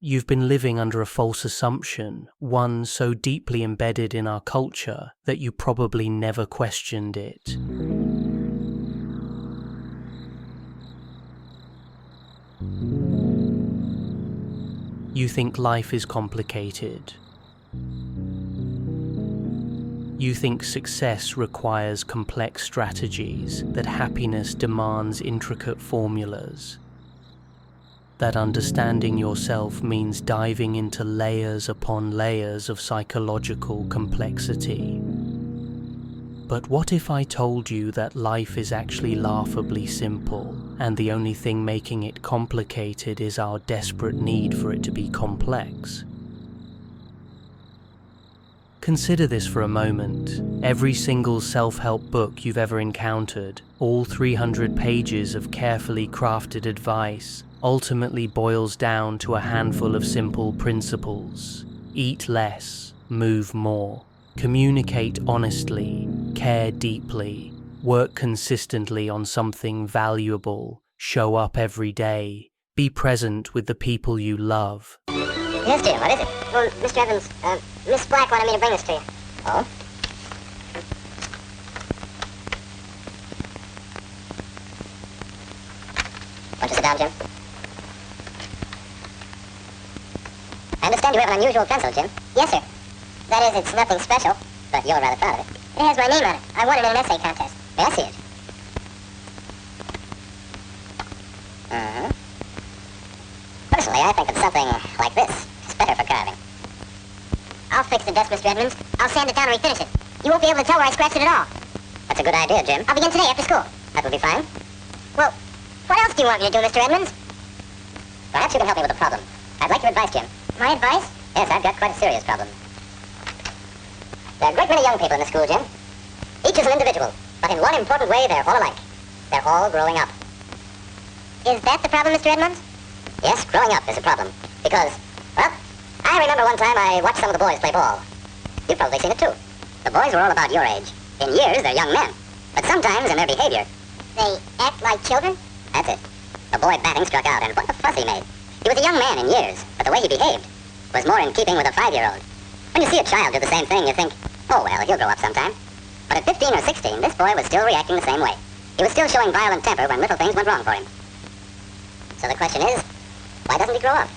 You've been living under a false assumption, one so deeply embedded in our culture that you probably never questioned it. You think life is complicated. You think success requires complex strategies, that happiness demands intricate formulas, that understanding yourself means diving into layers upon layers of psychological complexity. But what if I told you that life is actually laughably simple, and the only thing making it complicated is our desperate need for it to be complex? Consider this for a moment. Every single self-help book you've ever encountered, all 300 pages of carefully crafted advice, ultimately boils down to a handful of simple principles. Eat less, move more, communicate honestly, care deeply, work consistently on something valuable, show up every day, be present with the people you love. Yes, dear, what is it? Well, Mr. Evans, Miss Black wanted me to bring this to you. Oh? Won't you sit down, Jim? I understand you have an unusual pencil, Jim. Yes, sir. That is, it's nothing special. But you're rather proud of it. It has my name on it. I won it in an essay contest. May I see it? Uh-huh. Personally, I think that something like this is better for carving. I'll fix the desk, Mr. Edmonds. I'll sand it down and refinish it. You won't be able to tell where I scratched it at all. That's a good idea, Jim. I'll begin today after school. That will be fine. Well, what else do you want me to do, Mr. Edmonds? Perhaps you can help me with a problem. I'd like your advice, Jim. My advice? Yes, I've got quite a serious problem. There are a great many young people in the school, Jim. Each is an individual, but in one important way, they're all alike. They're all growing up. Is that the problem, Mr. Edmonds? Yes, growing up is a problem. Because, well, I remember one time I watched some of the boys play ball. You've probably seen it too. The boys were all about your age. In years, they're young men. But sometimes in their behavior, they act like children? That's it. A boy batting struck out, and what a fuss he made. He was a young man in years, but the way he behaved was more in keeping with a 5-year-old. When you see a child do the same thing, you think, oh well, he'll grow up sometime. But at 15 or 16, this boy was still reacting the same way. He was still showing violent temper when little things went wrong for him. So the question is, why doesn't he grow up?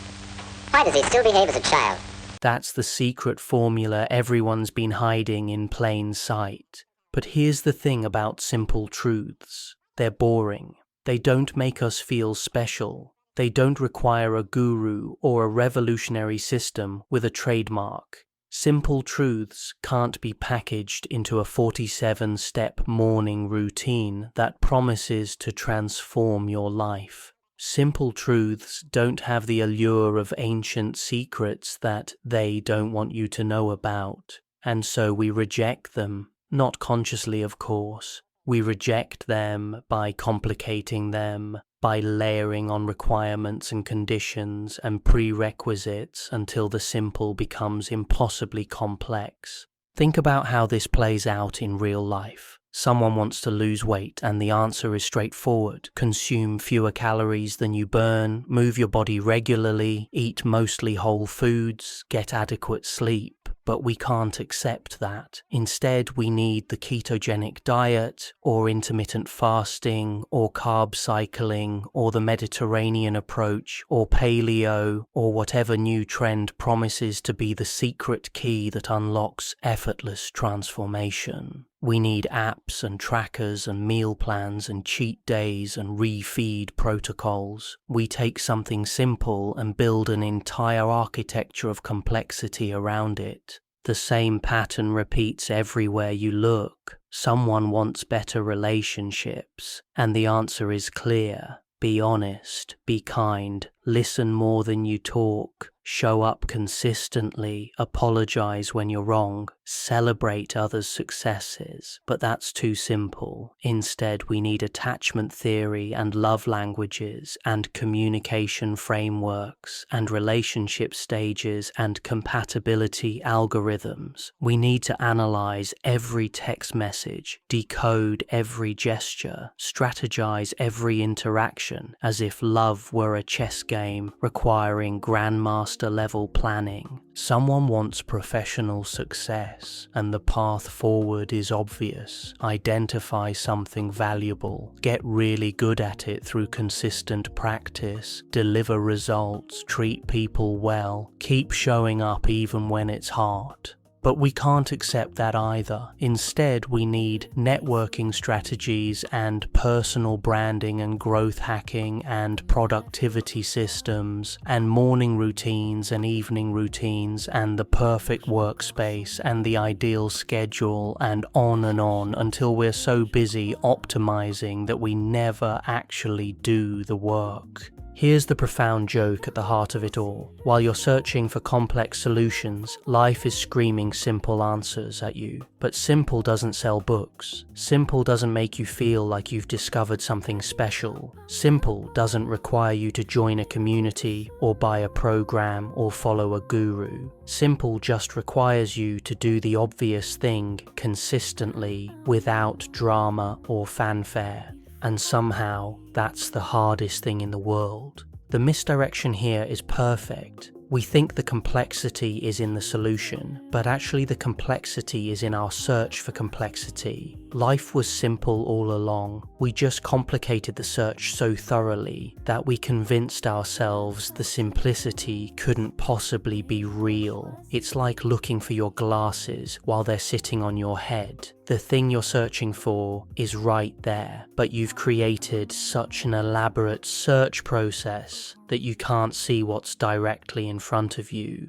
Why does he still behave as a child? That's the secret formula everyone's been hiding in plain sight. But here's the thing about simple truths. They're boring. They don't make us feel special. They don't require a guru or a revolutionary system with a trademark. Simple truths can't be packaged into a 47-step morning routine that promises to transform your life. Simple truths don't have the allure of ancient secrets that they don't want you to know about, and so we reject them, not consciously of course. We reject them by complicating them, by layering on requirements and conditions and prerequisites until the simple becomes impossibly complex. Think about how this plays out in real life. Someone wants to lose weight and the answer is straightforward. Consume fewer calories than you burn, move your body regularly, eat mostly whole foods, get adequate sleep. But we can't accept that. Instead, we need the ketogenic diet, or intermittent fasting, or carb cycling, or the Mediterranean approach, or paleo, or whatever new trend promises to be the secret key that unlocks effortless transformation. We need apps and trackers and meal plans and cheat days and refeed protocols. We take something simple and build an entire architecture of complexity around it. The same pattern repeats everywhere you look. Someone wants better relationships, and the answer is clear. Be honest, be kind, listen more than you talk, show up consistently, apologize when you're wrong, celebrate others' successes. But that's too simple. Instead, we need attachment theory and love languages and communication frameworks and relationship stages and compatibility algorithms. We need to analyze every text message, decode every gesture, strategize every interaction as if love were a chess game requiring grandmaster level planning. Someone wants professional success, and the path forward is obvious. Identify something valuable, get really good at it through consistent practice, deliver results, treat people well, keep showing up even when it's hard. But we can't accept that either. Instead, we need networking strategies and personal branding and growth hacking and productivity systems and morning routines and evening routines and the perfect workspace and the ideal schedule and on until we're so busy optimizing that we never actually do the work. Here's the profound joke at the heart of it all. While you're searching for complex solutions, life is screaming simple answers at you. But simple doesn't sell books. Simple doesn't make you feel like you've discovered something special. Simple doesn't require you to join a community or buy a program or follow a guru. Simple just requires you to do the obvious thing consistently without drama or fanfare. And somehow, that's the hardest thing in the world. The misdirection here is perfect. We think the complexity is in the solution, but actually the complexity is in our search for complexity. Life was simple all along. We just complicated the search so thoroughly that we convinced ourselves the simplicity couldn't possibly be real. It's like looking for your glasses while they're sitting on your head. The thing you're searching for is right there, but you've created such an elaborate search process that you can't see what's directly in front of you.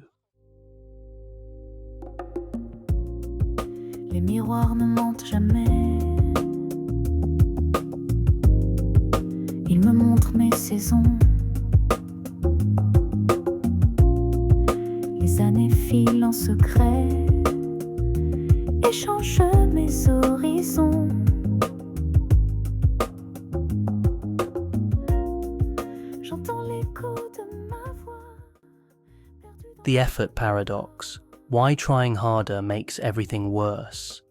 Les miroirs ne mentent jamais. Ils me montrent mes saisons. Les années filent en secret et changent mes horizons. J'entends l'écho de ma voix. The effort paradox. Why trying harder makes everything worse.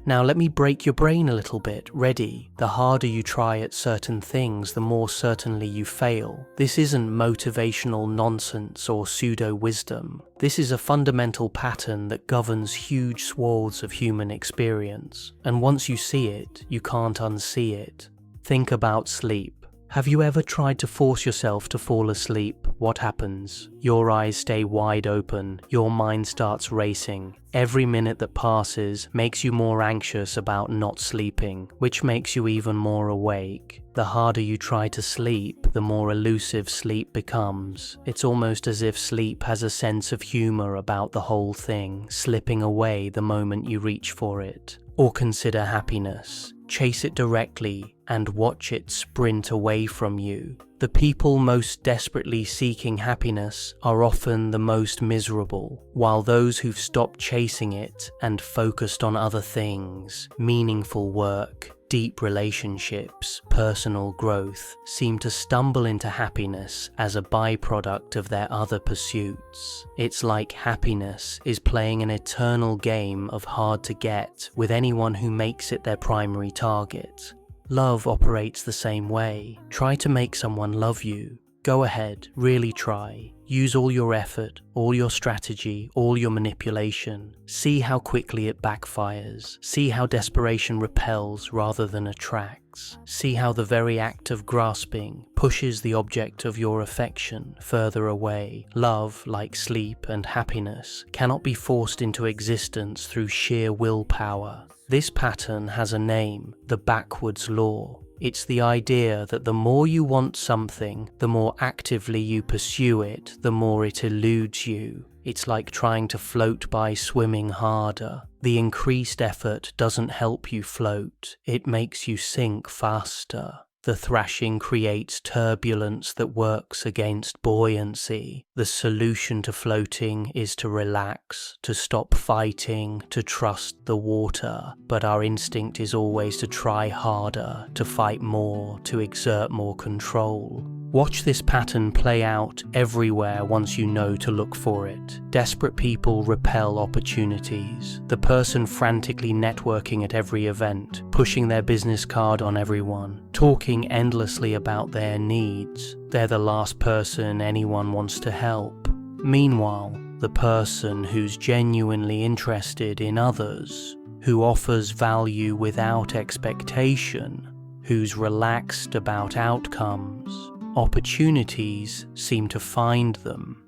Now let me break your brain a little bit. Ready? The harder you try at certain things, the more certainly you fail. This isn't motivational nonsense or pseudo-wisdom. This is a fundamental pattern that governs huge swaths of human experience. And once you see it, you can't unsee it. Think about sleep. Have you ever tried to force yourself to fall asleep? What happens? Your eyes stay wide open, your mind starts racing. Every minute that passes makes you more anxious about not sleeping, which makes you even more awake. The harder you try to sleep, the more elusive sleep becomes. It's almost as if sleep has a sense of humor about the whole thing, slipping away the moment you reach for it. Or consider happiness. Chase it directly and watch it sprint away from you. The people most desperately seeking happiness are often the most miserable, while those who've stopped chasing it and focused on other things, meaningful work, deep relationships, personal growth, seem to stumble into happiness as a byproduct of their other pursuits. It's like happiness is playing an eternal game of hard to get with anyone who makes it their primary target. Love operates the same way. Try to make someone love you. Go ahead, really try. Use all your effort, all your strategy, all your manipulation. See how quickly it backfires. See how desperation repels rather than attracts. See how the very act of grasping pushes the object of your affection further away. Love, like sleep and happiness, cannot be forced into existence through sheer willpower. This pattern has a name, the backwards law. It's the idea that the more you want something, the more actively you pursue it, the more it eludes you. It's like trying to float by swimming harder. The increased effort doesn't help you float, it makes you sink faster. The thrashing creates turbulence that works against buoyancy. The solution to floating is to relax, to stop fighting, to trust the water. But our instinct is always to try harder, to fight more, to exert more control. Watch this pattern play out everywhere once you know to look for it. Desperate people repel opportunities. The person frantically networking at every event, pushing their business card on everyone, talking endlessly about their needs. They're the last person anyone wants to help. Meanwhile, the person who's genuinely interested in others, who offers value without expectation, who's relaxed about outcomes, opportunities seem to find them.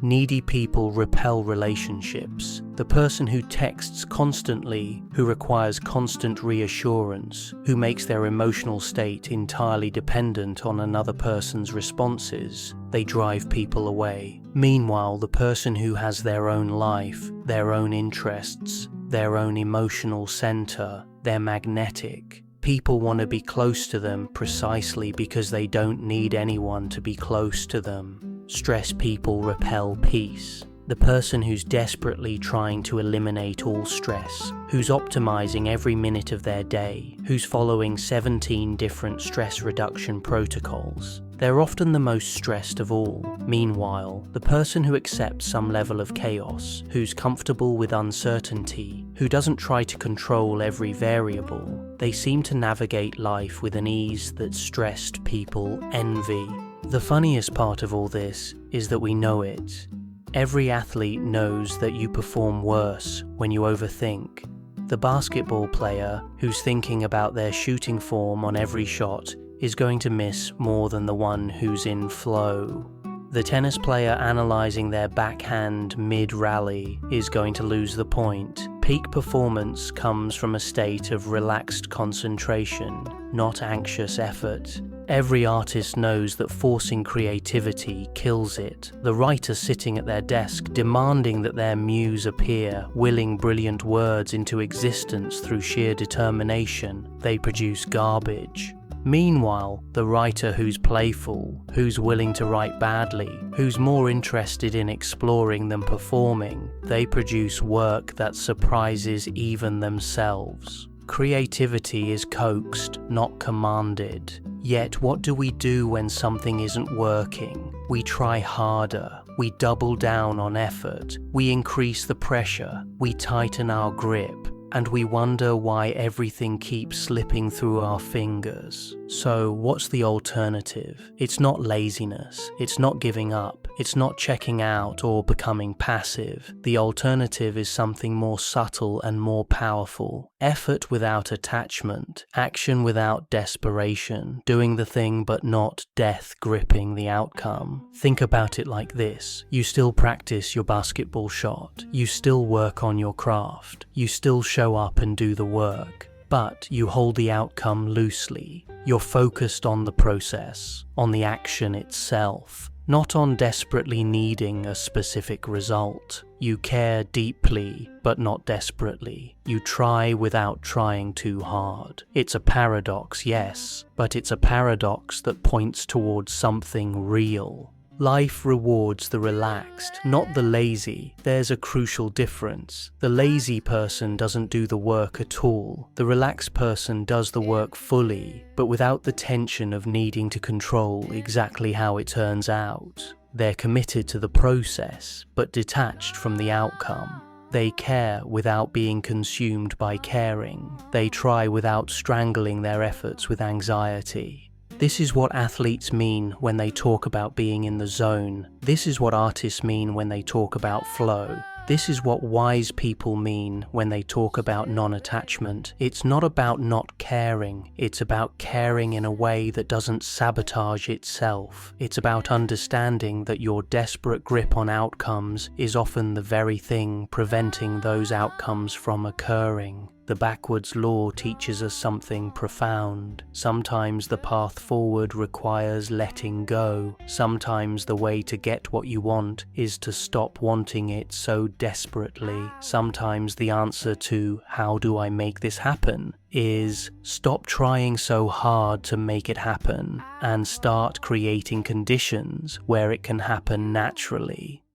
Needy people repel relationships. The person who texts constantly, who requires constant reassurance, who makes their emotional state entirely dependent on another person's responses, they drive people away. Meanwhile, the person who has their own life, their own interests, their own emotional center, they're magnetic. People want to be close to them precisely because they don't need anyone to be close to them. Stressed people repel peace. The person who's desperately trying to eliminate all stress, who's optimizing every minute of their day, who's following 17 different stress reduction protocols. They're often the most stressed of all. Meanwhile, the person who accepts some level of chaos, who's comfortable with uncertainty, who doesn't try to control every variable, they seem to navigate life with an ease that stressed people envy. The funniest part of all this is that we know it. Every athlete knows that you perform worse when you overthink. The basketball player who's thinking about their shooting form on every shot is going to miss more than the one who's in flow. The tennis player analyzing their backhand mid-rally is going to lose the point. Peak performance comes from a state of relaxed concentration, not anxious effort. Every artist knows that forcing creativity kills it. The writer sitting at their desk, demanding that their muse appear, willing brilliant words into existence through sheer determination, they produce garbage. Meanwhile, the writer who's playful, who's willing to write badly, who's more interested in exploring than performing, they produce work that surprises even themselves. Creativity is coaxed, not commanded. Yet what do we do when something isn't working? We try harder. We double down on effort. We increase the pressure. We tighten our grip. And we wonder why everything keeps slipping through our fingers. So what's the alternative? It's not laziness. It's not giving up. It's not checking out or becoming passive. The alternative is something more subtle and more powerful. Effort without attachment. Action without desperation. Doing the thing but not death gripping the outcome. Think about it like this. You still practice your basketball shot. You still work on your craft. You still show up and do the work. But you hold the outcome loosely. You're focused on the process, on the action itself, not on desperately needing a specific result. You care deeply, but not desperately. You try without trying too hard. It's a paradox, yes, but it's a paradox that points towards something real. Life rewards the relaxed, not the lazy. There's a crucial difference. The lazy person doesn't do the work at all. The relaxed person does the work fully, but without the tension of needing to control exactly how it turns out. They're committed to the process, but detached from the outcome. They care without being consumed by caring. They try without strangling their efforts with anxiety. This is what athletes mean when they talk about being in the zone. This is what artists mean when they talk about flow. This is what wise people mean when they talk about non-attachment. It's not about not caring. It's about caring in a way that doesn't sabotage itself. It's about understanding that your desperate grip on outcomes is often the very thing preventing those outcomes from occurring. The backwards law teaches us something profound. Sometimes the path forward requires letting go. Sometimes the way to get what you want is to stop wanting it so desperately. Sometimes the answer to "how do I make this happen?" is stop trying so hard to make it happen and start creating conditions where it can happen naturally.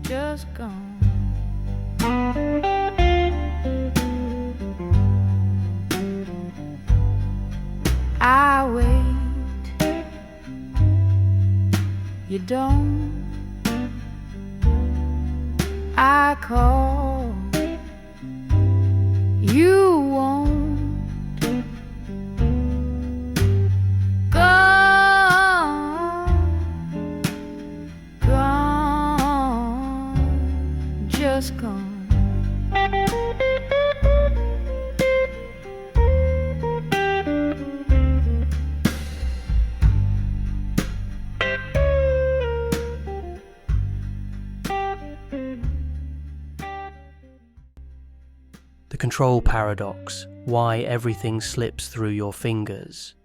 Just gone. I wait you don't. I call, you won't. Gone, just gone. The control paradox, why everything slips through your fingers.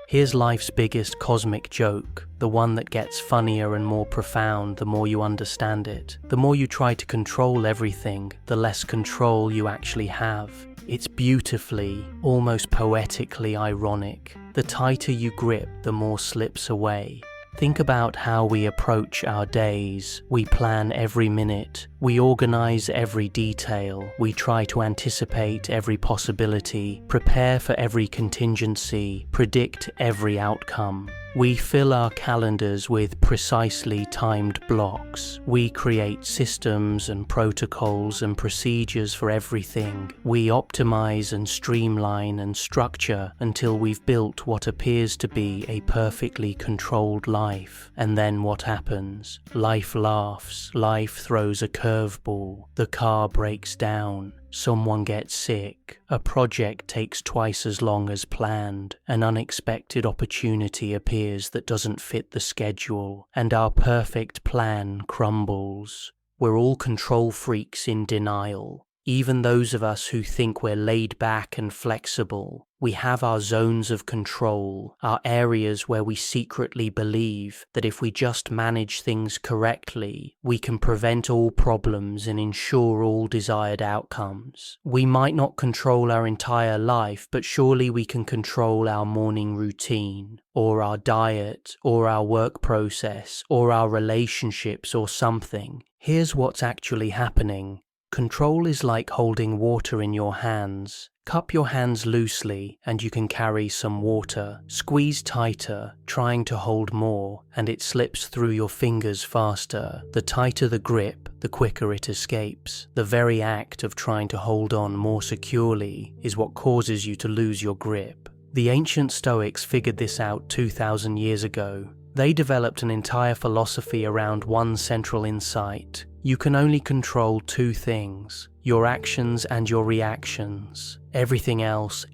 Here's life's biggest cosmic joke, the one that gets funnier and more profound the more you understand it. The more you try to control everything, the less control you actually have. It's beautifully, almost poetically ironic. The tighter you grip, the more slips away. Think about how we approach our days. We plan every minute. We organize every detail. We try to anticipate every possibility, prepare for every contingency, predict every outcome. We fill our calendars with precisely timed blocks. We create systems and protocols and procedures for everything. We optimize and streamline and structure until we've built what appears to be a perfectly controlled life. And then what happens? Life laughs. Life throws a curveball. The car breaks down. Someone gets sick, a project takes twice as long as planned, an unexpected opportunity appears that doesn't fit the schedule, and our perfect plan crumbles. We're all control freaks in denial. Even those of us who think we're laid back and flexible, we have our zones of control, our areas where we secretly believe that if we just manage things correctly, we can prevent all problems and ensure all desired outcomes. We might not control our entire life, but surely we can control our morning routine, or our diet, or our work process, or our relationships, or something. Here's what's actually happening. Control is like holding water in your hands. Cup your hands loosely and you can carry some water. Squeeze tighter, trying to hold more, and it slips through your fingers faster. The tighter the grip, the quicker it escapes. The very act of trying to hold on more securely is what causes you to lose your grip. The ancient Stoics figured this out 2,000 years ago. They developed an entire philosophy around one central insight. You can only control two things, your actions and your reactions. Everything else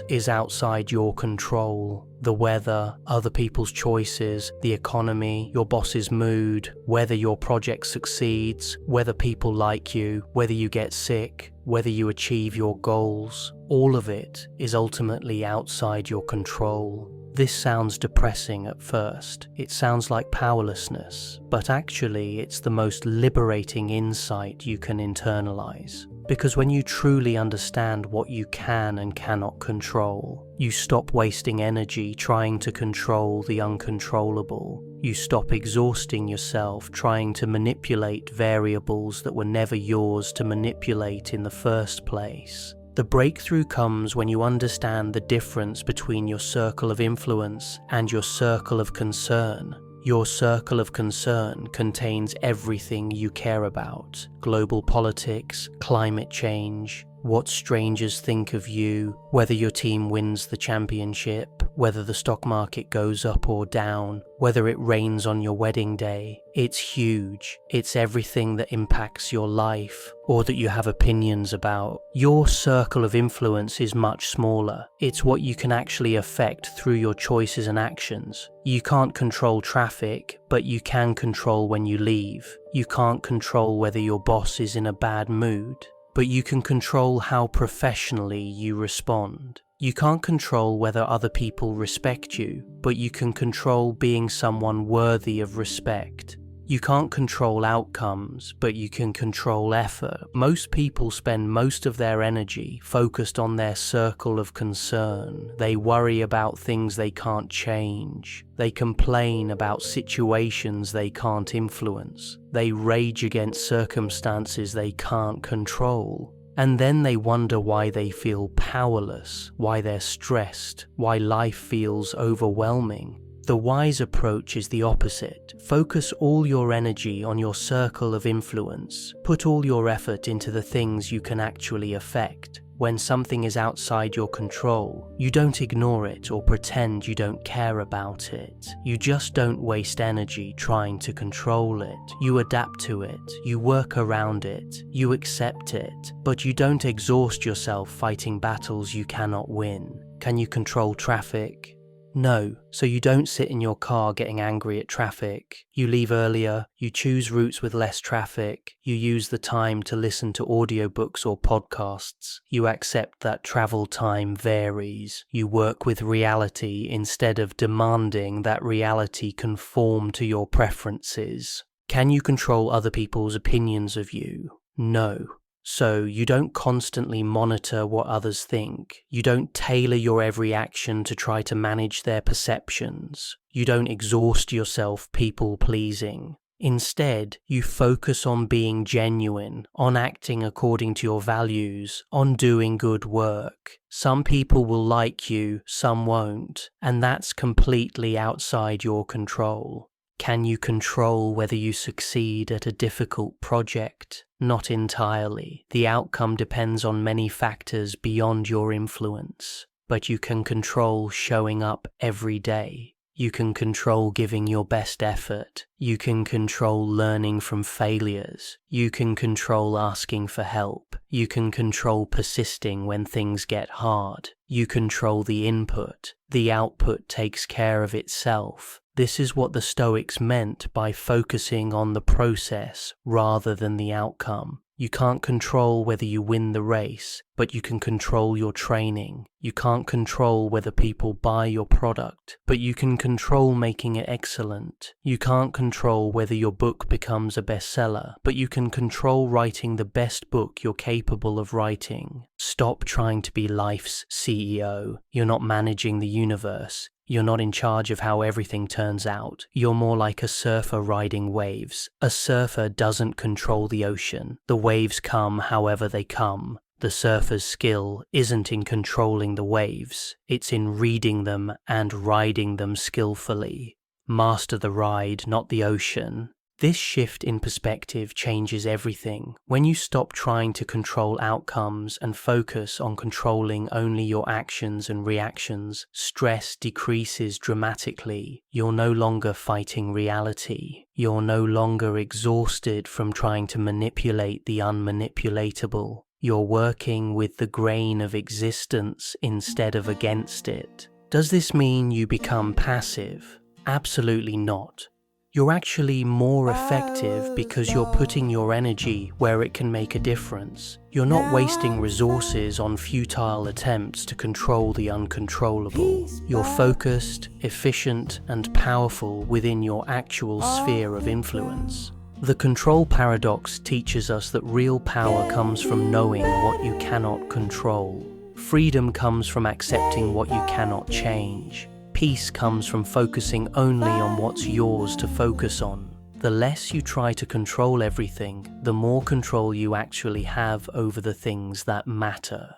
is outside your control. The weather, other people's choices, the economy, your boss's mood, whether your project succeeds, whether people like you, whether you get sick, whether you achieve your goals. All of it is ultimately outside your control. This sounds depressing at first. It sounds like powerlessness, but actually it's the most liberating insight you can internalize. Because when you truly understand what you can and cannot control, you stop wasting energy trying to control the uncontrollable. You stop exhausting yourself trying to manipulate variables that were never yours to manipulate in the first place. The breakthrough comes when you understand the difference between your circle of influence and your circle of concern. Your circle of concern contains everything you care about: global politics, climate change, what strangers think of you, whether your team wins the championship, whether the stock market goes up or down, whether it rains on your wedding day. It's huge. It's everything that impacts your life or that you have opinions about. Your circle of influence is much smaller. It's what you can actually affect through your choices and actions. You can't control traffic, but you can control when you leave. You can't control whether your boss is in a bad mood, but you can control how professionally you respond. You can't control whether other people respect you, but you can control being someone worthy of respect. You can't control outcomes, but you can control effort. Most people spend most of their energy focused on their circle of concern. They worry about things they can't change. They complain about situations they can't influence. They rage against circumstances they can't control. And then they wonder why they feel powerless, why they're stressed, why life feels overwhelming. The wise approach is the opposite. Focus all your energy on your circle of influence. Put all your effort into the things you can actually affect. When something is outside your control, you don't ignore it or pretend you don't care about it. You just don't waste energy trying to control it. You adapt to it, you work around it, you accept it, but you don't exhaust yourself fighting battles you cannot win. Can you control traffic? No, so you don't sit in your car getting angry at traffic. You leave earlier, you choose routes with less traffic, you use the time to listen to audiobooks or podcasts. You accept that travel time varies. You work with reality instead of demanding that reality conform to your preferences. Can you control other people's opinions of you? No. So you don't constantly monitor what others think. You don't tailor your every action to try to manage their perceptions. You don't exhaust yourself people-pleasing. Instead, you focus on being genuine, on acting according to your values, on doing good work. Some people will like you, some won't, and that's completely outside your control. Can you control whether you succeed at a difficult project? Not entirely. The outcome depends on many factors beyond your influence. But you can control showing up every day. You can control giving your best effort. You can control learning from failures. You can control asking for help. You can control persisting when things get hard. You control the input. The output takes care of itself. This is what the Stoics meant by focusing on the process rather than the outcome. You can't control whether you win the race, but you can control your training. You can't control whether people buy your product, but you can control making it excellent. You can't control whether your book becomes a bestseller, but you can control writing the best book you're capable of writing. Stop trying to be life's CEO. You're not managing the universe. You're not in charge of how everything turns out. You're more like a surfer riding waves. A surfer doesn't control the ocean. The waves come however they come. The surfer's skill isn't in controlling the waves. It's in reading them and riding them skillfully. Master the ride, not the ocean. This shift in perspective changes everything. When you stop trying to control outcomes and focus on controlling only your actions and reactions, stress decreases dramatically. You're no longer fighting reality. You're no longer exhausted from trying to manipulate the unmanipulatable. You're working with the grain of existence instead of against it. Does this mean you become passive? Absolutely not. You're actually more effective because you're putting your energy where it can make a difference. You're not wasting resources on futile attempts to control the uncontrollable. You're focused, efficient, and powerful within your actual sphere of influence. The control paradox teaches us that real power comes from knowing what you cannot control. Freedom comes from accepting what you cannot change. Peace comes from focusing only on what's yours to focus on. The less you try to control everything, the more control you actually have over the things that matter.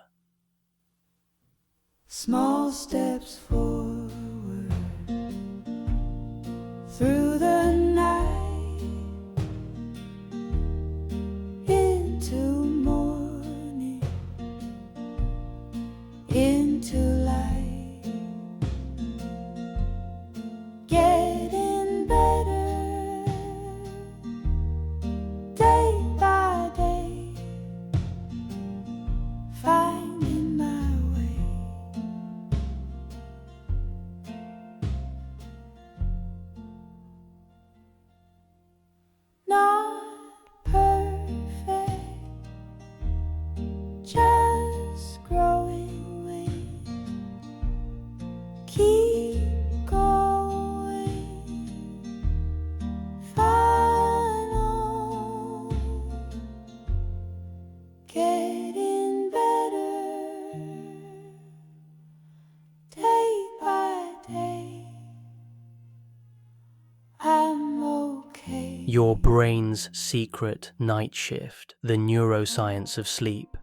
Small steps forward through the night into morning, into light. Getting better day by day, finding my way. Not perfect, just growing wings. Keep going, final, getting better day by day. I'm okay. Your brain's secret night shift, the neuroscience of sleep.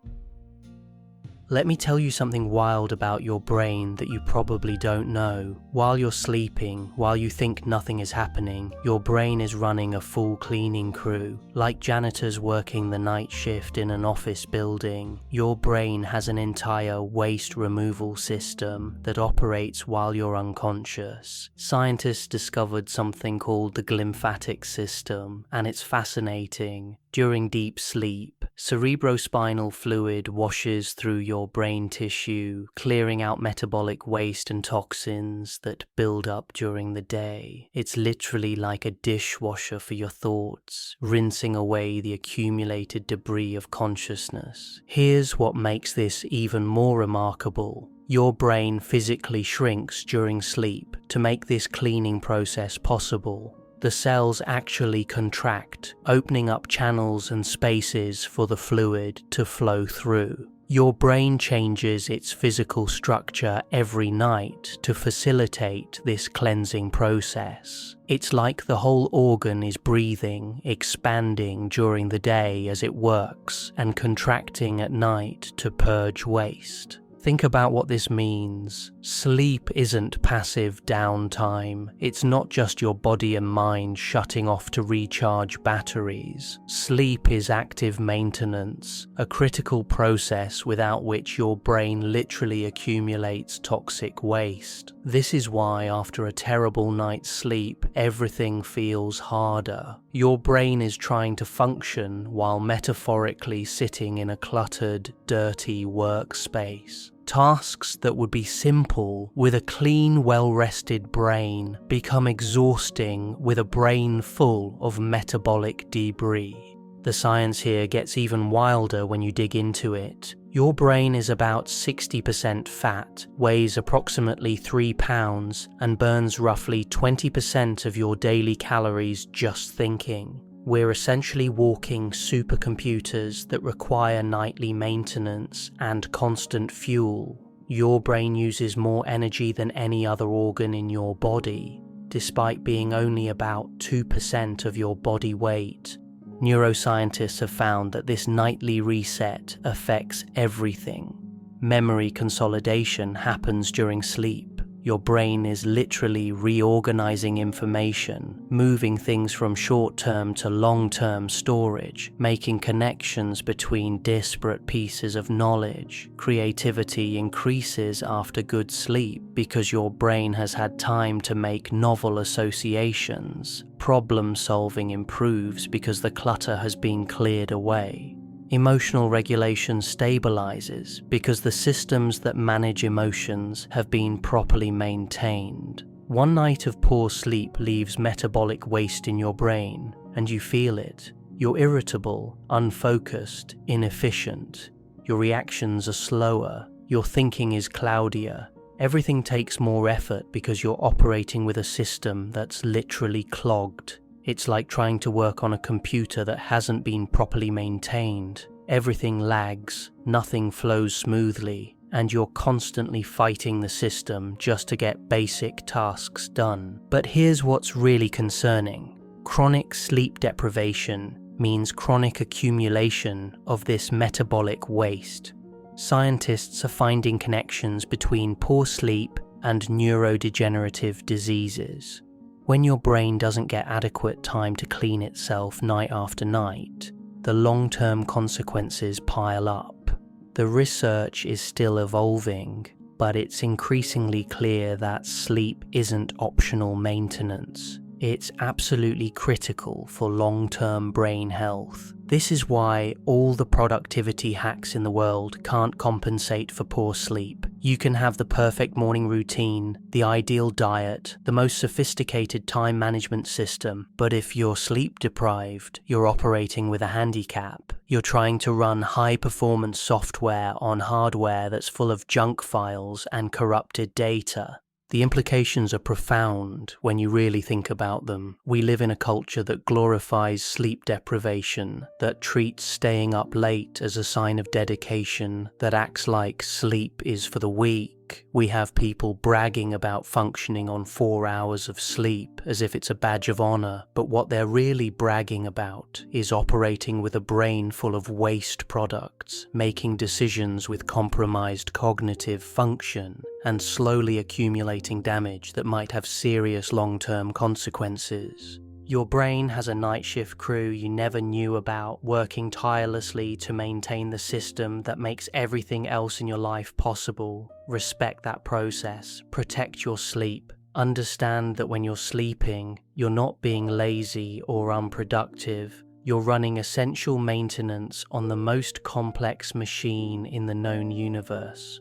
Let me tell you something wild about your brain that you probably don't know. While you're sleeping, while you think nothing is happening, your brain is running a full cleaning crew. Like janitors working the night shift in an office building, your brain has an entire waste removal system that operates while you're unconscious. Scientists discovered something called the glymphatic system, and it's fascinating. During deep sleep, cerebrospinal fluid washes through your brain tissue, clearing out metabolic waste and toxins that build up during the day. It's literally like a dishwasher for your thoughts, rinsing away the accumulated debris of consciousness. Here's what makes this even more remarkable. Your brain physically shrinks during sleep to make this cleaning process possible. The cells actually contract, opening up channels and spaces for the fluid to flow through. Your brain changes its physical structure every night to facilitate this cleansing process. It's like the whole organ is breathing, expanding during the day as it works, and contracting at night to purge waste. Think about what this means. Sleep isn't passive downtime. It's not just your body and mind shutting off to recharge batteries. Sleep is active maintenance, a critical process without which your brain literally accumulates toxic waste. This is why after a terrible night's sleep, everything feels harder. Your brain is trying to function while metaphorically sitting in a cluttered, dirty workspace. Tasks that would be simple with a clean, well-rested brain become exhausting with a brain full of metabolic debris. The science here gets even wilder when you dig into it. Your brain is about 60% fat, weighs approximately 3 pounds, and burns roughly 20% of your daily calories just thinking. We're essentially walking supercomputers that require nightly maintenance and constant fuel. Your brain uses more energy than any other organ in your body, despite being only about 2% of your body weight. Neuroscientists have found that this nightly reset affects everything. Memory consolidation happens during sleep. Your brain is literally reorganizing information, moving things from short-term to long-term storage, making connections between disparate pieces of knowledge. Creativity increases after good sleep because your brain has had time to make novel associations. Problem solving improves because the clutter has been cleared away. Emotional regulation stabilizes because the systems that manage emotions have been properly maintained. One night of poor sleep leaves metabolic waste in your brain, and you feel it. You're irritable, unfocused, inefficient. Your reactions are slower. Your thinking is cloudier. Everything takes more effort because you're operating with a system that's literally clogged. It's like trying to work on a computer that hasn't been properly maintained. Everything lags, nothing flows smoothly, and you're constantly fighting the system just to get basic tasks done. But here's what's really concerning. Chronic sleep deprivation means chronic accumulation of this metabolic waste. Scientists are finding connections between poor sleep and neurodegenerative diseases. When your brain doesn't get adequate time to clean itself night after night, the long-term consequences pile up. The research is still evolving, but it's increasingly clear that sleep isn't optional maintenance. It's absolutely critical for long-term brain health. This is why all the productivity hacks in the world can't compensate for poor sleep. You can have the perfect morning routine, the ideal diet, the most sophisticated time management system, but if you're sleep deprived, you're operating with a handicap. You're trying to run high-performance software on hardware that's full of junk files and corrupted data. The implications are profound when you really think about them. We live in a culture that glorifies sleep deprivation, that treats staying up late as a sign of dedication, that acts like sleep is for the weak. work, we have people bragging about functioning on 4 hours of sleep as if it's a badge of honor, but what they're really bragging about is operating with a brain full of waste products, making decisions with compromised cognitive function, and slowly accumulating damage that might have serious long-term consequences. Your brain has a night shift crew you never knew about, working tirelessly to maintain the system that makes everything else in your life possible. Respect that process. Protect your sleep. Understand that when you're sleeping, you're not being lazy or unproductive. You're running essential maintenance on the most complex machine in the known universe.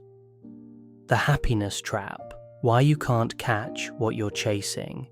The happiness trap. Why you can't catch what you're chasing.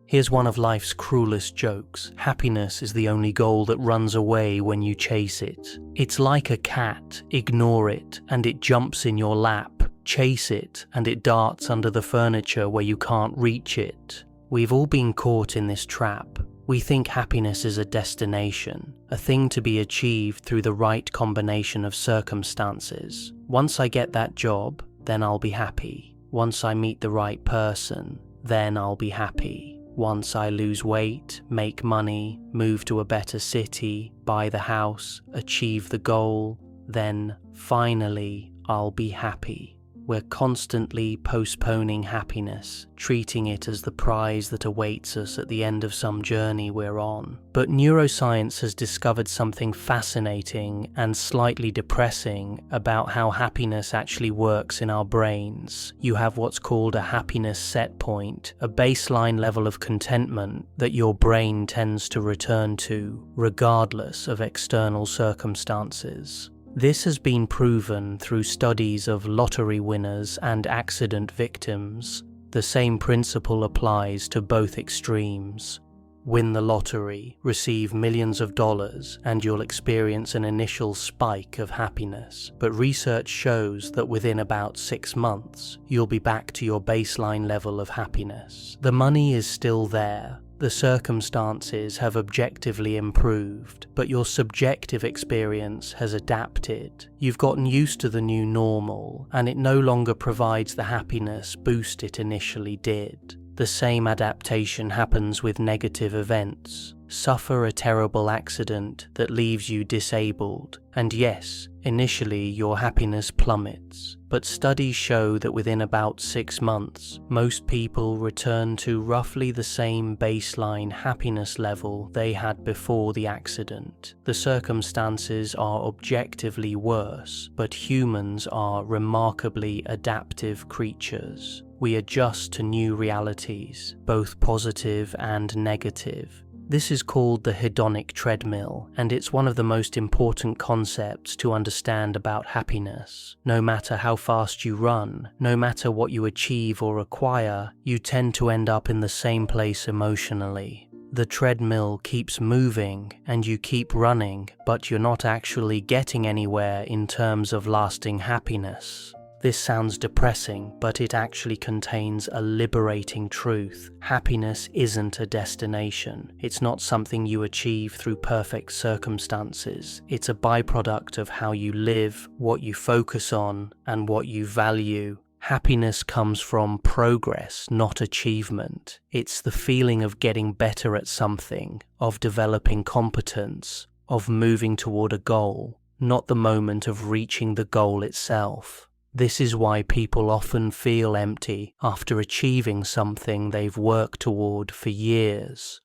Here's one of life's cruelest jokes. Happiness is the only goal that runs away when you chase it. It's like a cat. Ignore it, and it jumps in your lap. Chase it, and it darts under the furniture where you can't reach it. We've all been caught in this trap. We think happiness is a destination, a thing to be achieved through the right combination of circumstances. Once I get that job, then I'll be happy. Once I meet the right person, then I'll be happy. Once I lose weight, make money, move to a better city, buy the house, achieve the goal, then finally I'll be happy. We're constantly postponing happiness, treating it as the prize that awaits us at the end of some journey we're on. But neuroscience has discovered something fascinating and slightly depressing about how happiness actually works in our brains. You have what's called a happiness set point, a baseline level of contentment that your brain tends to return to, regardless of external circumstances. This has been proven through studies of lottery winners and accident victims. The same principle applies to both extremes. Win the lottery, receive millions of dollars, and you'll experience an initial spike of happiness. But research shows that within about 6 months, you'll be back to your baseline level of happiness. The money is still there. The circumstances have objectively improved, but your subjective experience has adapted. You've gotten used to the new normal, and it no longer provides the happiness boost it initially did. The same adaptation happens with negative events. Suffer a terrible accident that leaves you disabled, and yes, initially your happiness plummets. But studies show that within about 6 months, most people return to roughly the same baseline happiness level they had before the accident. The circumstances are objectively worse, but humans are remarkably adaptive creatures. We adjust to new realities, both positive and negative. This is called the hedonic treadmill, and it's one of the most important concepts to understand about happiness. No matter how fast you run, no matter what you achieve or acquire, you tend to end up in the same place emotionally. The treadmill keeps moving, and you keep running, but you're not actually getting anywhere in terms of lasting happiness. This sounds depressing, but it actually contains a liberating truth. Happiness isn't a destination. It's not something you achieve through perfect circumstances. It's a byproduct of how you live, what you focus on, and what you value. Happiness comes from progress, not achievement. It's the feeling of getting better at something, of developing competence, of moving toward a goal, not the moment of reaching the goal itself. This is why people often feel empty after achieving something they've worked toward for years.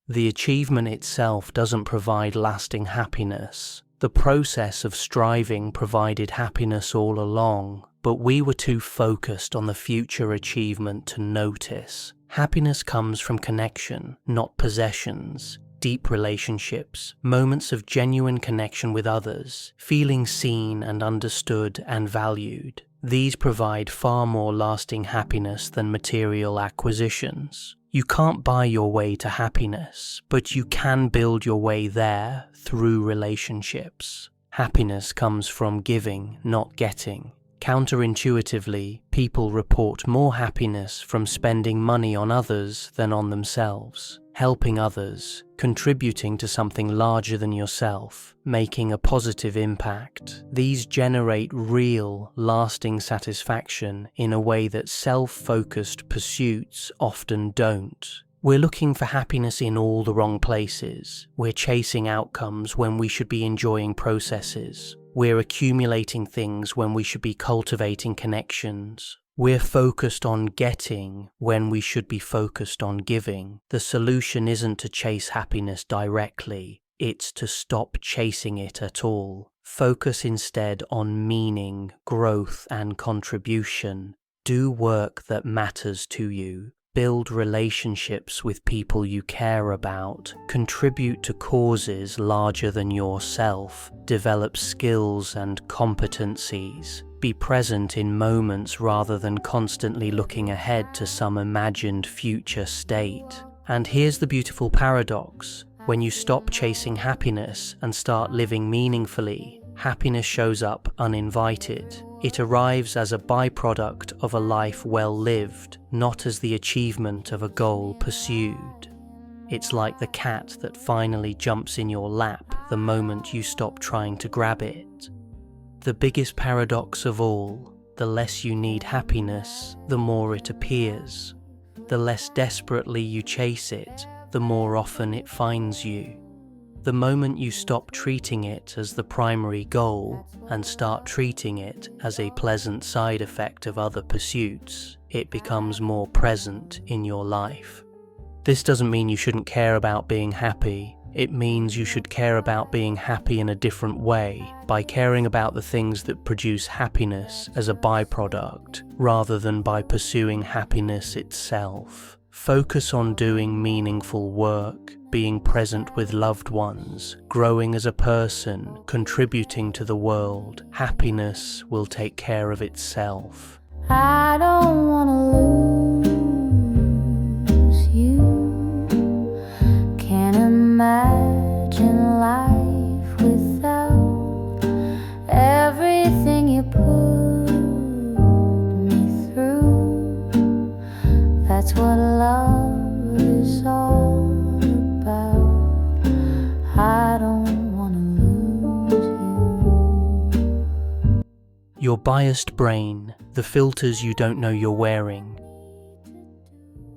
The achievement itself doesn't provide lasting happiness. The process of striving provided happiness all along, but we were too focused on the future achievement to notice. Happiness comes from connection, not possessions. Deep relationships, moments of genuine connection with others, feeling seen and understood and valued. These provide far more lasting happiness than material acquisitions. You can't buy your way to happiness, but you can build your way there through relationships. Happiness comes from giving, not getting. Counterintuitively, people report more happiness from spending money on others than on themselves. helping others, contributing to something larger than yourself, making a positive impact. These generate real, lasting satisfaction in a way that self-focused pursuits often don't. We're looking for happiness in all the wrong places. We're chasing outcomes when we should be enjoying processes. We're accumulating things when we should be cultivating connections. We're focused on getting when we should be focused on giving. The solution isn't to chase happiness directly. It's to stop chasing it at all. Focus instead on meaning, growth, and contribution. Do work that matters to you. Build relationships with people you care about. Contribute to causes larger than yourself. Develop skills and competencies. Be present in moments rather than constantly looking ahead to some imagined future state. And here's the beautiful paradox. When you stop chasing happiness and start living meaningfully, happiness shows up uninvited. It arrives as a byproduct of a life well lived, not as the achievement of a goal pursued. It's like the cat that finally jumps in your lap the moment you stop trying to grab it. The biggest paradox of all, the less you need happiness, the more it appears. The less desperately you chase it, the more often it finds you. The moment you stop treating it as the primary goal and start treating it as a pleasant side effect of other pursuits, it becomes more present in your life. This doesn't mean you shouldn't care about being happy. It means you should care about being happy in a different way, by caring about the things that produce happiness as a byproduct, rather than by pursuing happiness itself. Focus on doing meaningful work, being present with loved ones, growing as a person, contributing to the world. Happiness will take care of itself. I don't wanna lose you. Can't imagine life without everything you put me through. That's what love is all about. I don't wanna lose you. Your biased brain, the filters you don't know you're wearing.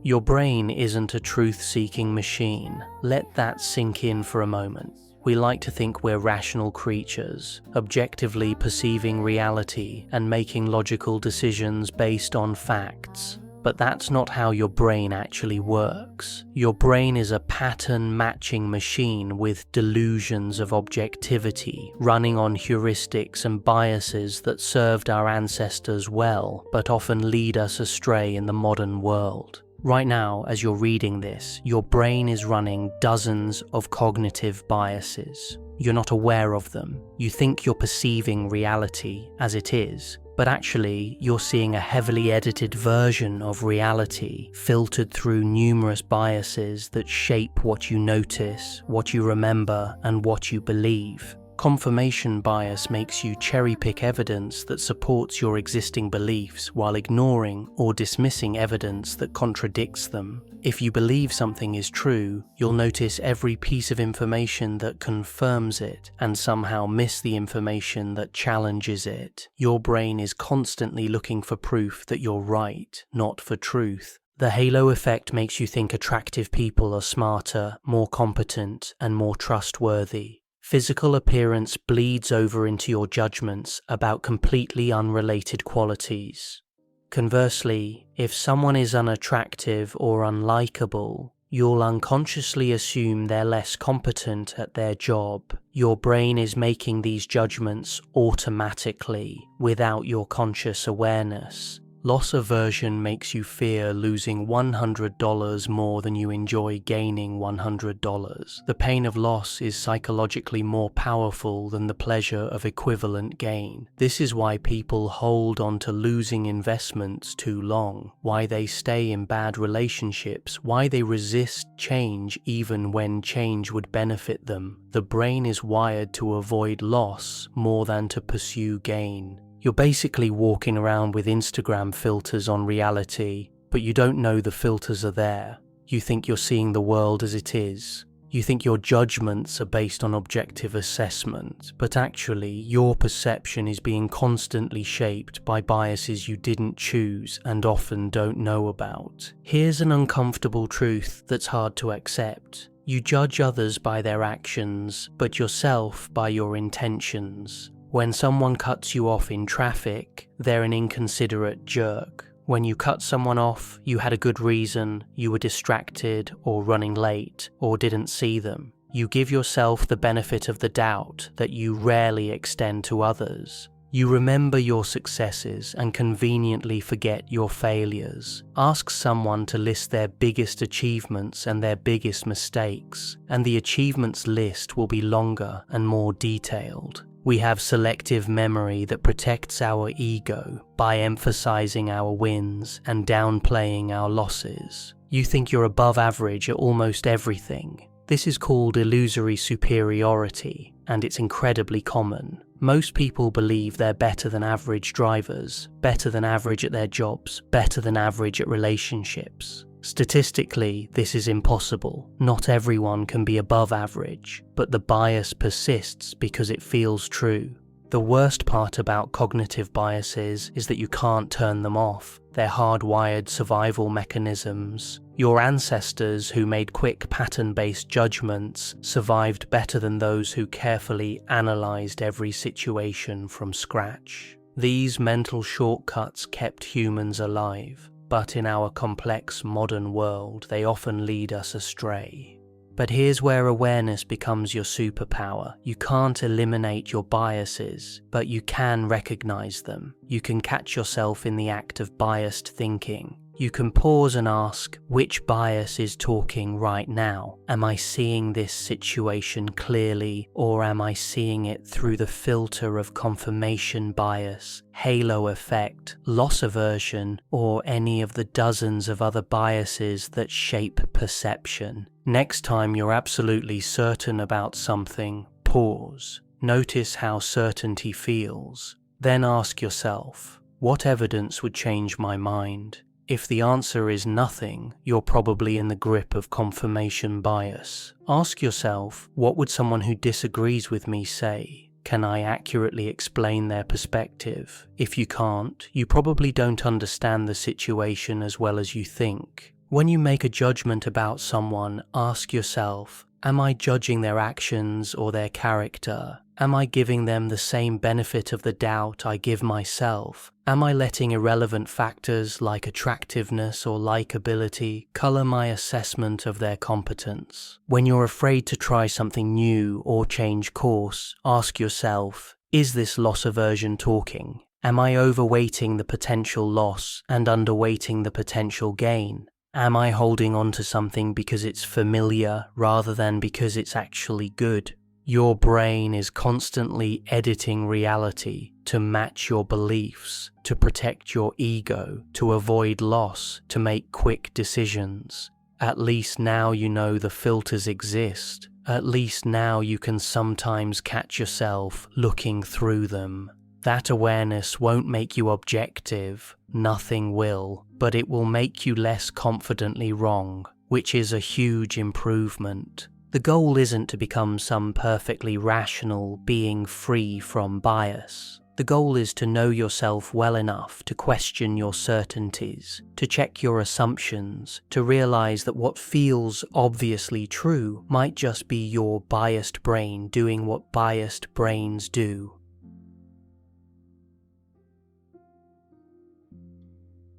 Your brain isn't a truth-seeking machine. Let that sink in for a moment. We like to think we're rational creatures, objectively perceiving reality and making logical decisions based on facts. But that's not how your brain actually works. Your brain is a pattern-matching machine with delusions of objectivity, running on heuristics and biases that served our ancestors well, but often lead us astray in the modern world. Right now, as you're reading this, your brain is running dozens of cognitive biases. You're not aware of them. You think you're perceiving reality as it is, but actually you're seeing a heavily edited version of reality filtered through numerous biases that shape what you notice, what you remember, and what you believe. Confirmation bias makes you cherry-pick evidence that supports your existing beliefs while ignoring or dismissing evidence that contradicts them. If you believe something is true, you'll notice every piece of information that confirms it and somehow miss the information that challenges it. Your brain is constantly looking for proof that you're right, not for truth. The halo effect makes you think attractive people are smarter, more competent, and more trustworthy. Physical appearance bleeds over into your judgments about completely unrelated qualities. Conversely, if someone is unattractive or unlikable, you'll unconsciously assume they're less competent at their job. Your brain is making these judgments automatically, without your conscious awareness. Loss aversion makes you fear losing $100 more than you enjoy gaining $100. The pain of loss is psychologically more powerful than the pleasure of equivalent gain. This is why people hold on to losing investments too long, why they stay in bad relationships, why they resist change even when change would benefit them. The brain is wired to avoid loss more than to pursue gain. You're basically walking around with Instagram filters on reality, but you don't know the filters are there. You think you're seeing the world as it is. You think your judgments are based on objective assessment, but actually your perception is being constantly shaped by biases you didn't choose and often don't know about. Here's an uncomfortable truth that's hard to accept. You judge others by their actions, but yourself by your intentions. When someone cuts you off in traffic, they're an inconsiderate jerk. When you cut someone off, you had a good reason, you were distracted or running late or didn't see them. You give yourself the benefit of the doubt that you rarely extend to others. You remember your successes and conveniently forget your failures. Ask someone to list their biggest achievements and their biggest mistakes, and the achievements list will be longer and more detailed. We have selective memory that protects our ego by emphasizing our wins and downplaying our losses. You think you're above average at almost everything. This is called illusory superiority, and it's incredibly common. Most people believe they're better than average drivers, better than average at their jobs, better than average at relationships. Statistically, this is impossible. Not everyone can be above average, but the bias persists because it feels true. The worst part about cognitive biases is that you can't turn them off. They're hardwired survival mechanisms. Your ancestors who made quick pattern-based judgments survived better than those who carefully analyzed every situation from scratch. These mental shortcuts kept humans alive. But in our complex modern world, they often lead us astray. But here's where awareness becomes your superpower. You can't eliminate your biases, but you can recognize them. You can catch yourself in the act of biased thinking. You can pause and ask, which bias is talking right now? Am I seeing this situation clearly, or am I seeing it through the filter of confirmation bias, halo effect, loss aversion, or any of the dozens of other biases that shape perception? Next time you're absolutely certain about something, pause. Notice how certainty feels. Then ask yourself, what evidence would change my mind? If the answer is nothing, you're probably in the grip of confirmation bias. Ask yourself, what would someone who disagrees with me say? Can I accurately explain their perspective? If you can't, you probably don't understand the situation as well as you think. When you make a judgment about someone, ask yourself, am I judging their actions or their character? Am I giving them the same benefit of the doubt I give myself? Am I letting irrelevant factors like attractiveness or likability color my assessment of their competence? When you're afraid to try something new or change course, ask yourself, is this loss aversion talking? Am I overweighting the potential loss and underweighting the potential gain? Am I holding on to something because it's familiar rather than because it's actually good? Your brain is constantly editing reality to match your beliefs, to protect your ego, to avoid loss, to make quick decisions. At least now you know the filters exist. At least now you can sometimes catch yourself looking through them. That awareness won't make you objective, nothing will, but it will make you less confidently wrong, which is a huge improvement. The goal isn't to become some perfectly rational being free from bias. The goal is to know yourself well enough to question your certainties, to check your assumptions, to realize that what feels obviously true might just be your biased brain doing what biased brains do.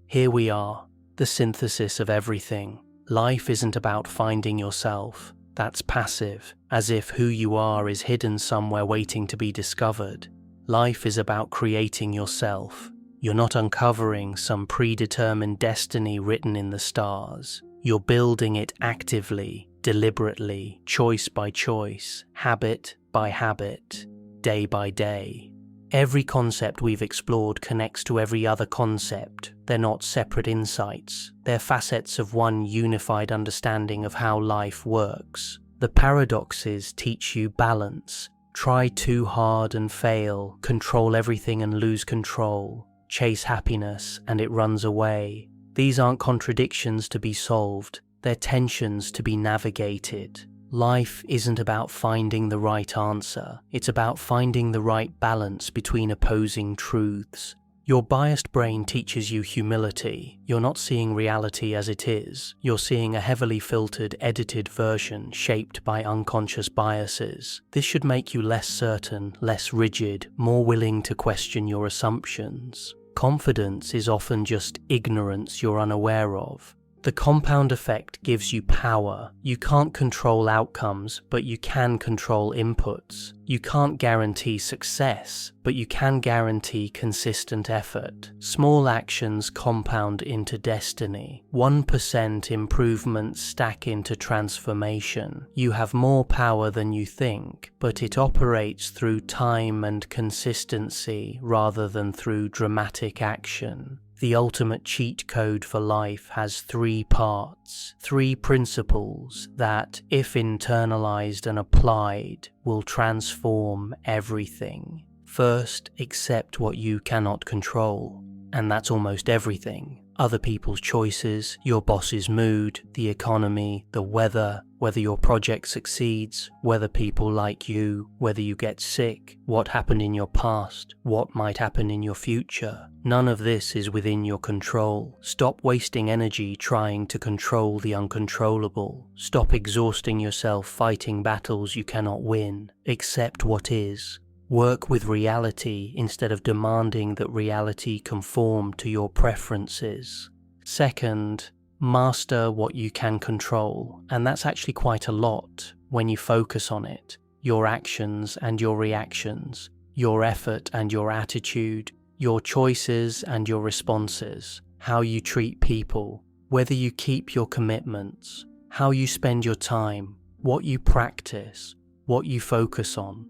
Here we are, the synthesis of everything. Life isn't about finding yourself. That's passive, as if who you are is hidden somewhere waiting to be discovered. Life is about creating yourself. You're not uncovering some predetermined destiny written in the stars. You're building it actively, deliberately, choice by choice, habit by habit, day by day. Every concept we've explored connects to every other concept. They're not separate insights. They're facets of one unified understanding of how life works. The paradoxes teach you balance. Try too hard and fail, control everything and lose control, chase happiness and it runs away. These aren't contradictions to be solved. they're tensions to be navigated. Life isn't about finding the right answer, it's about finding the right balance between opposing truths. Your biased brain teaches you humility. You're not seeing reality as it is. You're seeing a heavily filtered, edited version shaped by unconscious biases. This should make you less certain, less rigid, more willing to question your assumptions. Confidence is often just ignorance you're unaware of. The compound effect gives you power. You can't control outcomes, but you can control inputs. You can't guarantee success, but you can guarantee consistent effort. Small actions compound into destiny. 1% improvements stack into transformation. You have more power than you think, but it operates through time and consistency rather than through dramatic action. The ultimate cheat code for life has 3 parts, 3 principles that, if internalized and applied, will transform everything. First, accept what you cannot control, and that's almost everything. Other people's choices, your boss's mood, the economy, the weather, whether your project succeeds, whether people like you, whether you get sick, what happened in your past, what might happen in your future. None of this is within your control. Stop wasting energy trying to control the uncontrollable. Stop exhausting yourself fighting battles you cannot win. Accept what is. Work with reality instead of demanding that reality conform to your preferences. Second, master what you can control, and that's actually quite a lot when you focus on it. Your actions and your reactions, your effort and your attitude, your choices and your responses, how you treat people, whether you keep your commitments, how you spend your time, what you practice, what you focus on,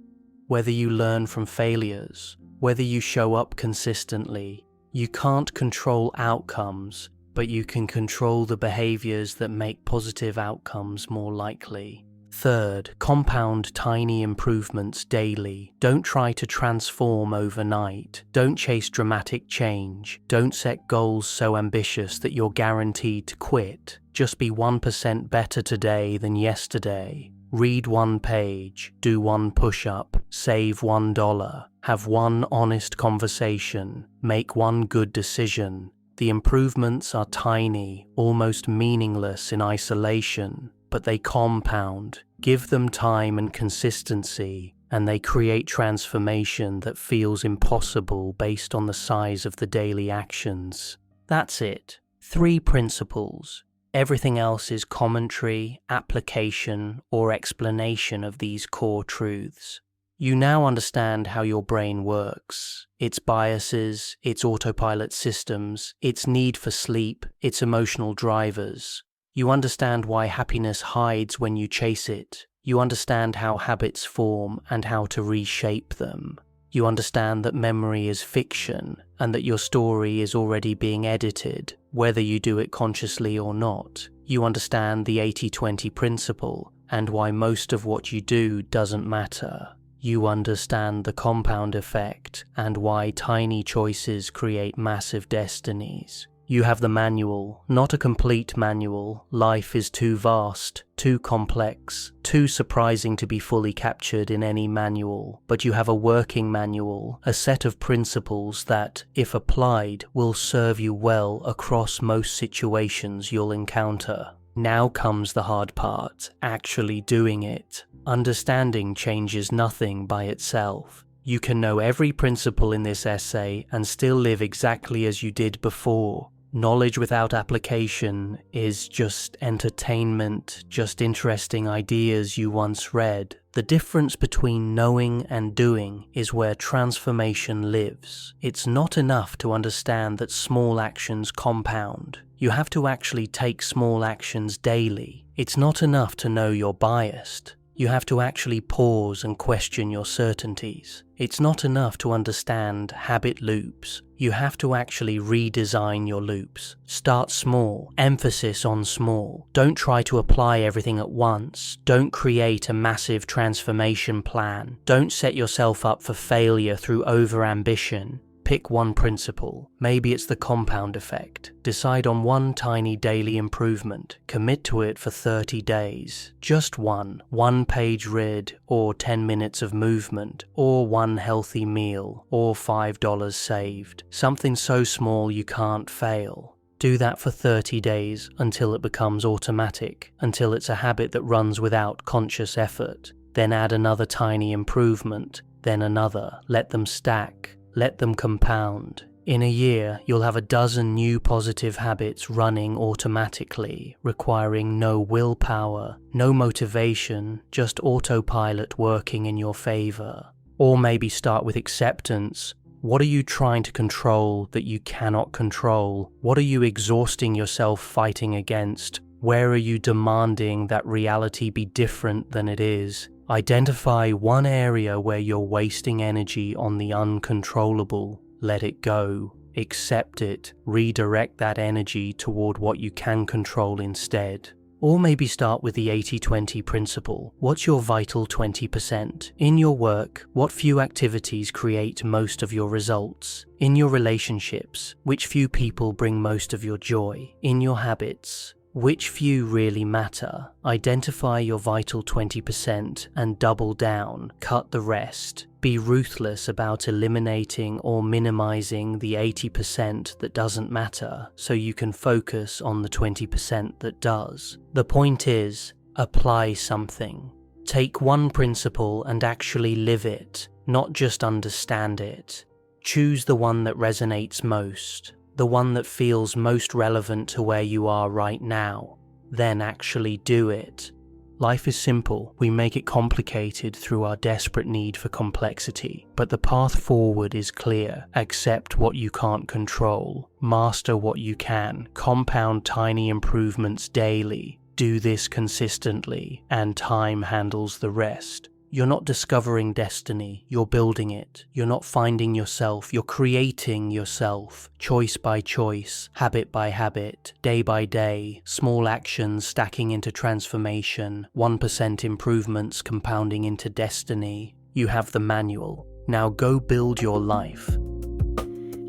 whether you learn from failures, whether you show up consistently. You can't control outcomes, but you can control the behaviors that make positive outcomes more likely. Third, compound tiny improvements daily. Don't try to transform overnight. Don't chase dramatic change. Don't set goals so ambitious that you're guaranteed to quit. Just be 1% better today than yesterday. Read 1 page, do 1 push-up, save $1, have 1 honest conversation, make 1 good decision. The improvements are tiny, almost meaningless in isolation, but they compound. Give them time and consistency, and they create transformation that feels impossible based on the size of the daily actions. That's it. 3 principles. Everything else is commentary, application, or explanation of these core truths. You now understand how your brain works, its biases, its autopilot systems, its need for sleep, its emotional drivers. You understand why happiness hides when you chase it. You understand how habits form and how to reshape them. You understand that memory is fiction and that your story is already being edited, whether you do it consciously or not. You understand the 80-20 principle and why most of what you do doesn't matter. You understand the compound effect and why tiny choices create massive destinies. You have the manual, not a complete manual. Life is too vast, too complex, too surprising to be fully captured in any manual, but you have a working manual, a set of principles that, if applied, will serve you well across most situations you'll encounter. Now comes the hard part, actually doing it. Understanding changes nothing by itself. You can know every principle in this essay and still live exactly as you did before. Knowledge without application is just entertainment, just interesting ideas you once read. The difference between knowing and doing is where transformation lives. It's not enough to understand that small actions compound. You have to actually take small actions daily. It's not enough to know you're biased. You have to actually pause and question your certainties. It's not enough to understand habit loops. You have to actually redesign your loops. Start small, emphasis on small. Don't try to apply everything at once. Don't create a massive transformation plan. Don't set yourself up for failure through overambition. Pick one principle. Maybe it's the compound effect. Decide on one tiny daily improvement. Commit to it for 30 days. Just one page read, or 10 minutes of movement, or one healthy meal, or $5 saved. Something so small you can't fail. Do that for 30 days until it becomes automatic, until it's a habit that runs without conscious effort. Then add another tiny improvement, then another. Let them stack. Let them compound. In a year, you'll have a dozen new positive habits running automatically, requiring no willpower, no motivation, just autopilot working in your favor. Or maybe start with acceptance. What are you trying to control that you cannot control? What are you exhausting yourself fighting against? Where are you demanding that reality be different than it is? Identify one area where you're wasting energy on the uncontrollable. Let it go. Accept it. Redirect that energy toward what you can control instead. Or maybe start with the 80-20 principle. What's your vital 20%? In your work, what few activities create most of your results? In your relationships, which few people bring most of your joy? In your habits, which few really matter? Identify your vital 20% and double down, cut the rest. Be ruthless about eliminating or minimizing the 80% that doesn't matter so you can focus on the 20% that does. The point is, apply something. Take one principle and actually live it, not just understand it. Choose the one that resonates most. The one that feels most relevant to where you are right now, then actually do it. Life is simple. We make it complicated through our desperate need for complexity. But the path forward is clear. Accept what you can't control. Master what you can. Compound tiny improvements daily. Do this consistently, and time handles the rest. You're not discovering destiny, you're building it. You're not finding yourself, you're creating yourself. Choice by choice, habit by habit, day by day, small actions stacking into transformation, 1% improvements compounding into destiny. You have the manual. Now go build your life.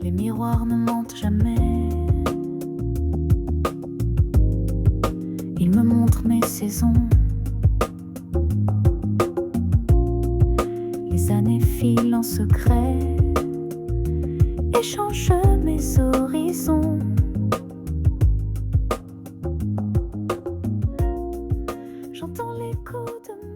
Les miroirs ne mentent jamais. Ils me montrent mes saisons. Les années filent en secret et changent mes horizons. J'entends l'écho de